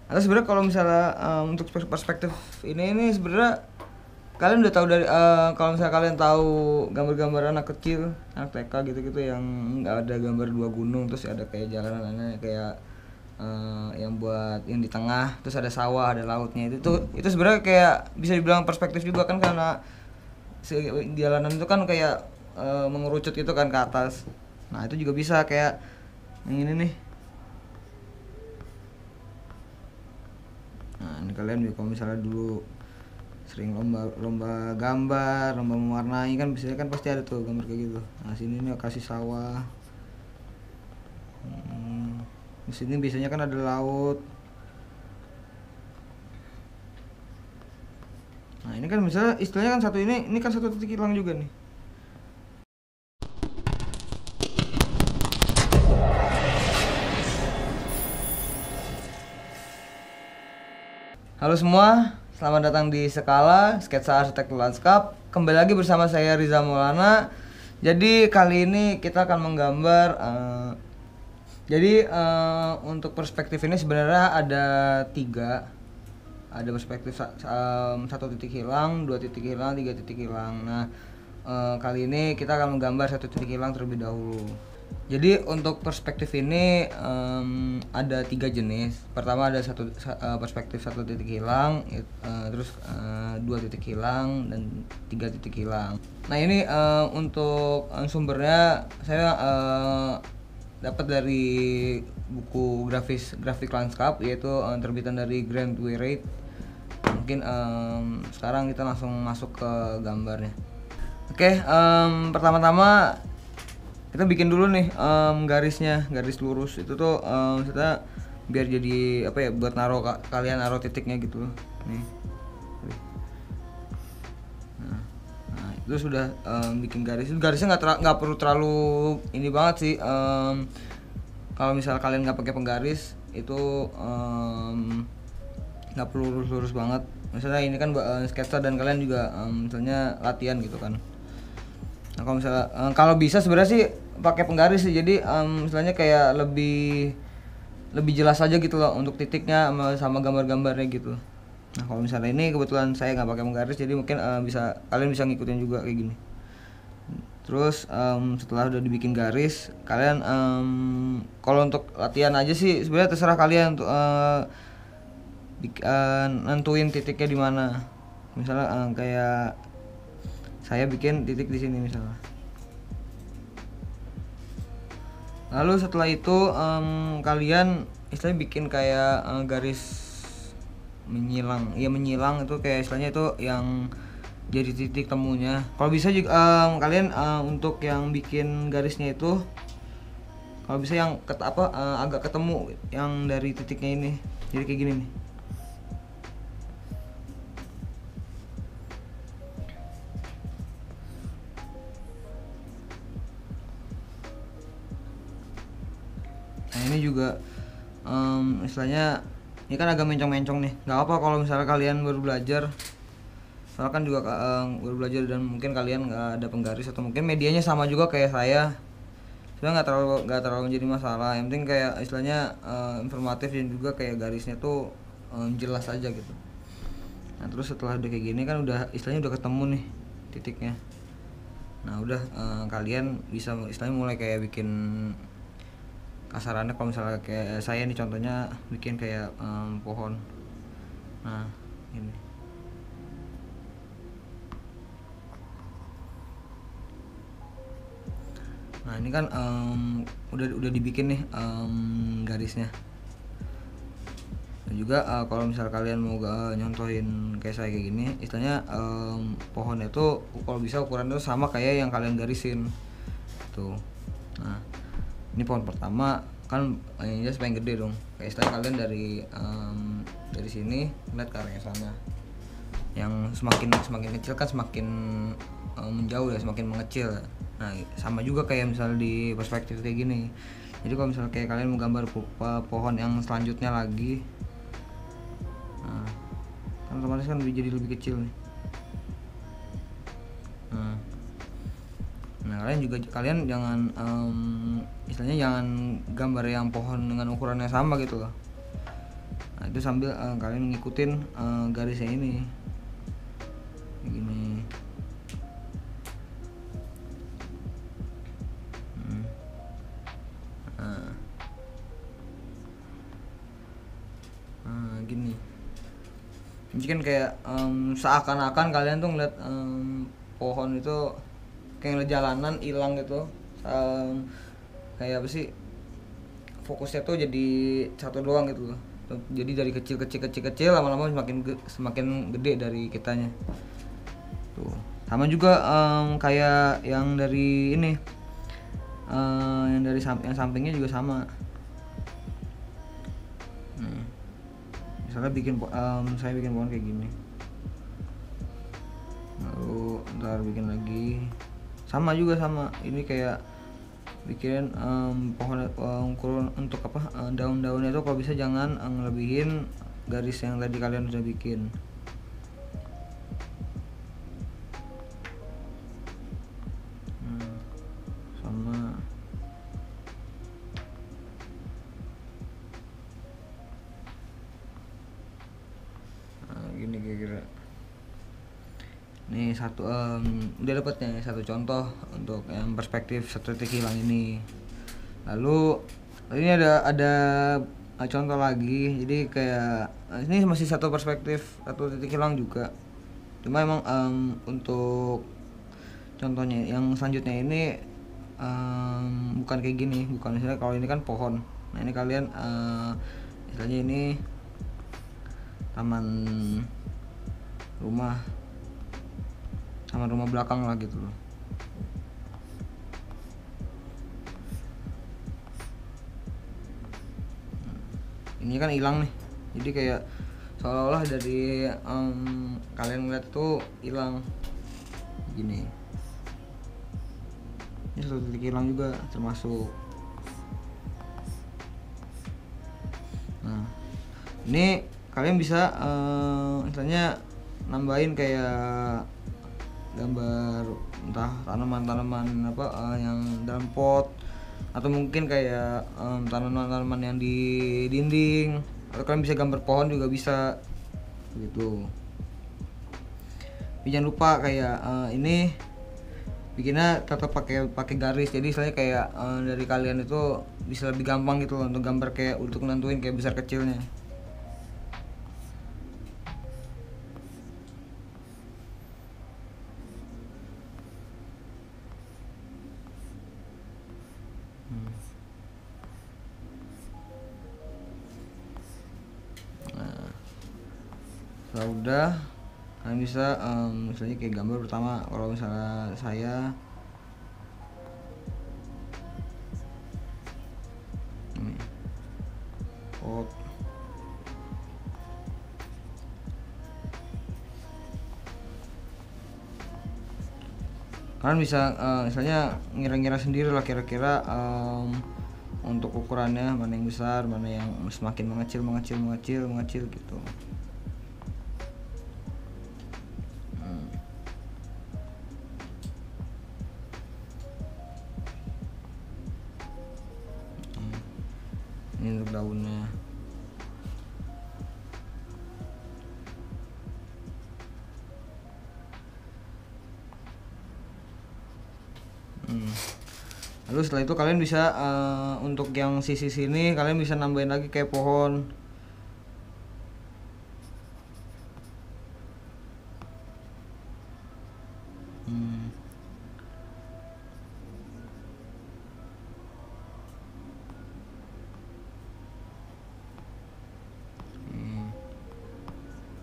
Atau sebenarnya kalau misalnya untuk perspektif ini sebenarnya kalian udah tahu dari kalau misalnya kalian tahu gambar-gambar anak kecil, anak TK gitu-gitu yang nggak ada gambar dua gunung terus ada kayak jalanannya kayak yang buat yang di tengah terus ada sawah ada lautnya itu sebenarnya kayak bisa dibilang perspektif juga kan karena jalanan itu kan kayak mengerucut gitu kan ke atas. Nah itu juga bisa kayak yang ini nih. Nah ini kalian kalau misalnya dulu sering lomba gambar, lomba mewarnai kan biasanya kan pasti ada tuh gambar kayak gitu. Nah sini nih kasih sawah. Di sini biasanya kan ada laut. Nah ini kan misalnya istilahnya kan satu ini kan satu titik hilang juga nih. Halo semua, selamat datang di Skala Sketsa Arsitektur Lanskap. Kembali lagi bersama saya Riza Maulana. Jadi kali ini kita akan menggambar. Untuk perspektif ini sebenarnya ada 3. Ada perspektif 1 titik hilang, 2 titik hilang, 3 titik hilang. Nah kali ini kita akan menggambar 1 titik hilang terlebih dahulu. Jadi untuk perspektif ini ada 3 jenis. Pertama ada perspektif 1 titik hilang, terus 2 titik hilang dan 3 titik hilang. Nah ini untuk sumbernya saya dapat dari buku grafik lanskap yaitu terbitan dari Grant Wright. Mungkin sekarang kita langsung masuk ke gambarnya. Oke, pertama-tama kita bikin dulu nih garis lurus itu tuh kita biar jadi apa ya buat kalian naruh titiknya gitu nih. Nah itu sudah bikin garisnya nggak perlu terlalu ini banget sih. Kalau misal kalian nggak pakai penggaris itu nggak perlu lurus banget. Misalnya ini kan sketsa dan kalian juga misalnya latihan gitu kan. Nah kalau misalnya kalau bisa sebenarnya sih pakai penggaris sih, jadi misalnya kayak lebih jelas aja gitu loh untuk titiknya sama gambar-gambarnya gitu. Nah kalau misalnya ini kebetulan saya nggak pakai penggaris jadi mungkin kalian bisa ngikutin juga kayak gini. Terus setelah udah dibikin garis kalian kalau untuk latihan aja sih sebenarnya terserah kalian untuk nentuin titiknya di mana. Misalnya kayak saya bikin titik di sini misalnya. Lalu setelah itu kalian istilahnya bikin kayak garis menyilang. Ya menyilang itu kayak istilahnya itu yang jadi titik temunya. Kalau bisa juga kalian untuk yang bikin garisnya itu kalau bisa yang agak ketemu yang dari titiknya ini. Jadi kayak gini nih. Nah ini juga istilahnya ini kan agak mencong-mencong nih. Nggak apa kalau misalnya kalian baru belajar, soalnya kan juga baru belajar dan mungkin kalian nggak ada penggaris atau mungkin medianya sama juga kayak saya. Sebenarnya nggak terlalu menjadi masalah. Yang penting kayak istilahnya informatif dan juga kayak garisnya tuh jelas aja gitu. Nah terus setelah udah kayak gini kan udah istilahnya udah ketemu nih titiknya. Nah udah kalian bisa istilahnya mulai kayak bikin kasarannya kalau misalnya kayak saya nih contohnya bikin kayak pohon. Nah ini kan udah dibikin nih garisnya. Dan juga kalau misal kalian mau nyontohin kayak saya kayak gini istilahnya pohonnya tuh kalau bisa ukurannya tuh sama kayak yang kalian garisin tuh. Nah ini pohon pertama kan ini supaya gede dong kayak istilah kalian dari sini lihat ke arah sana yang semakin kecil kan semakin menjauh ya semakin mengecil. Nah sama juga kayak misalnya di perspektif kayak gini, jadi kalau misalnya kayak kalian mau gambar pohon yang selanjutnya lagi nah kan otomatis kan jadi lebih kecil nih. Nah kalian jangan istilahnya jangan gambar yang pohon dengan ukurannya sama gitu loh. Nah Nah, itu sambil kalian ngikutin garisnya ini gini. Gini. Jadi kan kayak seakan-akan kalian tuh ngeliat pohon itu kayak ngeliat jalanan hilang gitu. Kayak apa sih, fokusnya tuh jadi satu doang gitu loh. Jadi dari kecil lama-lama semakin gede dari kitanya tuh. Sama juga kayak yang dari ini, yang sampingnya juga sama. Misalnya saya bikin pohon kayak gini, lalu ntar bikin lagi sama ini kayak bikin pohon ukuran untuk apa, daun-daunnya itu kalau bisa jangan ngelebihin garis yang tadi kalian udah bikin. Sama gini kira-kira. Nih satu udah dapetnya satu contoh untuk yang perspektif satu titik hilang ini. Lalu ini ada contoh lagi. Jadi kayak ini masih satu perspektif satu titik hilang juga. Cuma emang untuk contohnya yang selanjutnya ini bukan kayak gini, bukan misalnya kalau ini kan pohon. Nah ini kalian istilahnya ini taman rumah belakang lah gitu loh. Ini kan hilang nih, jadi kayak seolah-olah dari kalian ngeliat tuh hilang gini. Ini satu titik hilang juga termasuk. Nah ini kalian bisa misalnya nambahin kayak gambar entah tanaman-tanaman apa yang dalam pot, atau mungkin kayak tanaman-tanaman yang di dinding, atau kalian bisa gambar pohon juga bisa gitu. Tapi jangan lupa kayak ini bikinnya tetap pakai garis. Jadi misalnya kayak dari kalian itu bisa lebih gampang gitu loh untuk gambar, kayak untuk nentuin kayak besar kecilnya. Kalau udah kalian bisa misalnya kayak gambar pertama, kalau misalnya saya ini pot, kalian bisa misalnya ngira-ngira sendiri lah kira-kira untuk ukurannya mana yang besar, mana yang semakin mengecil gitu. Ini untuk daunnya. Lalu setelah itu kalian bisa untuk yang sisi sini kalian bisa nambahin lagi kayak pohon.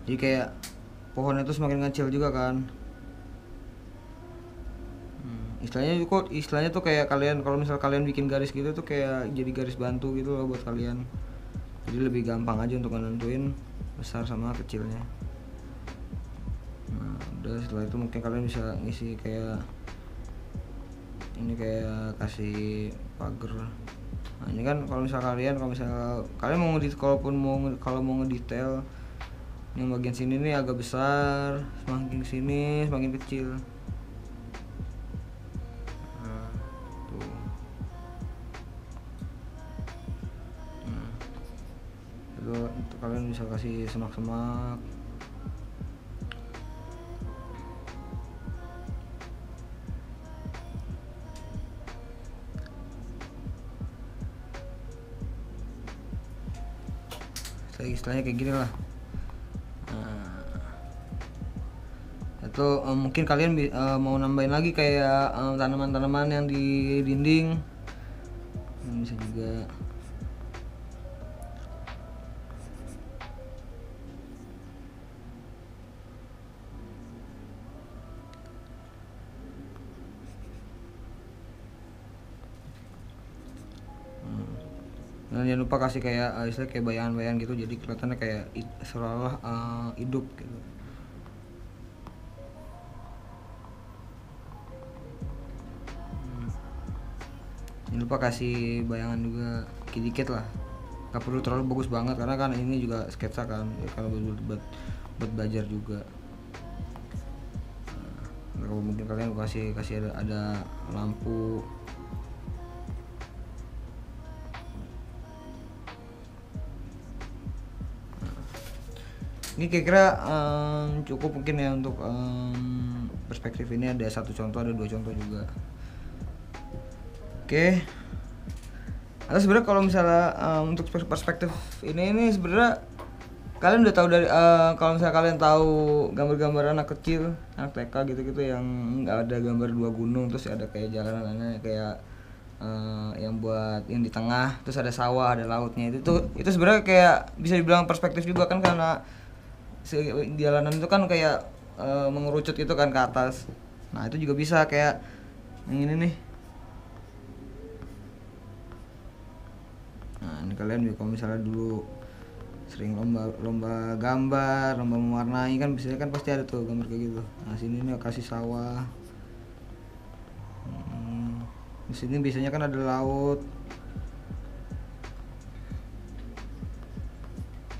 Jadi kayak pohon itu semakin kecil juga kan. Istilahnya tuh kayak kalian kalau misal kalian bikin garis gitu tuh kayak jadi garis bantu gitu loh buat kalian. Jadi lebih gampang aja untuk nentuin besar sama kecilnya. Nah udah, setelah itu mungkin kalian bisa ngisi kayak ini, kayak kasih pagar. Nah ini kan kalau misal kalian mau mau ngedetail yang bagian sini nih agak besar, semakin sini semakin kecil. Nah, tuh. Nah, itu kalian bisa kasih semak-semak. Istilahnya kayak gini lah. Itu mungkin kalian mau nambahin lagi kayak tanaman-tanaman yang di dinding, bisa juga. Dan jangan lupa kasih kayak istilah kayak bayangan-bayangan gitu, jadi kelihatannya kayak seolah-olah hidup gitu. Jangan lupa kasih bayangan juga dikit-dikit lah, gak perlu terlalu bagus banget karena kan ini juga sketsa kan ya, kalau buat belajar juga. Nah, kalau mungkin kalian kasih ada lampu. Ini kira-kira cukup mungkin ya untuk perspektif ini. Ada satu contoh, ada dua contoh juga. Oke. Atau sebenarnya kalau misalnya untuk perspektif ini sebenarnya kalian udah tahu dari kalau misalnya kalian tahu gambar-gambar anak kecil, anak TK gitu-gitu yang nggak ada gambar dua gunung terus ada kayak jalanan kayak yang buat yang di tengah terus ada sawah, ada lautnya, itu sebenarnya kayak bisa dibilang perspektif juga kan, karena jalanan itu kan kayak mengerucut gitu kan ke atas. Nah itu juga bisa kayak yang ini nih. Nah ini kalian kalau misalnya dulu sering lomba gambar, lomba mewarnai kan biasanya kan pasti ada tuh gambar kayak gitu. Nah sini nih kasih sawah. Di sini biasanya kan ada laut.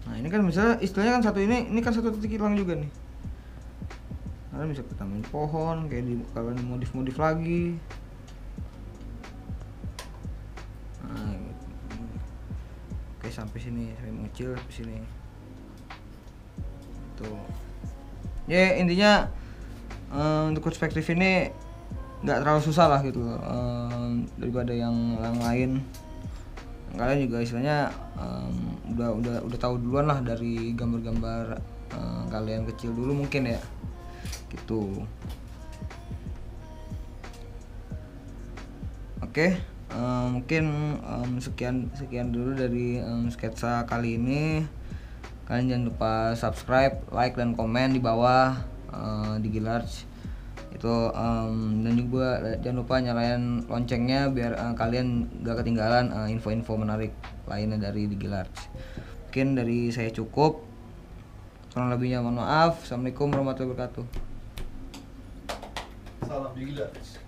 Nah ini kan misalnya istilahnya kan satu ini kan satu titik hilang juga nih. Kalian bisa tambahin pohon kayak di kalian modif lagi. Nah, oke sampai sini, sampai mengecil sampai sini. Tuh. Ya intinya untuk perspektif ini nggak terlalu susah lah gitu daripada yang lain. Kalian juga istilahnya udah tahu duluan lah dari gambar-gambar kalian kecil dulu mungkin ya gitu. Oke, mungkin sekian dulu dari sketsa kali ini. Kalian jangan lupa subscribe, like dan komen di bawah Digilarge itu, dan juga jangan lupa nyalain loncengnya biar kalian gak ketinggalan info-info menarik lainnya dari Digilarge. Mungkin dari saya cukup, kurang lebihnya mohon maaf. Assalamualaikum warahmatullahi wabarakatuh. Salam Digilarge.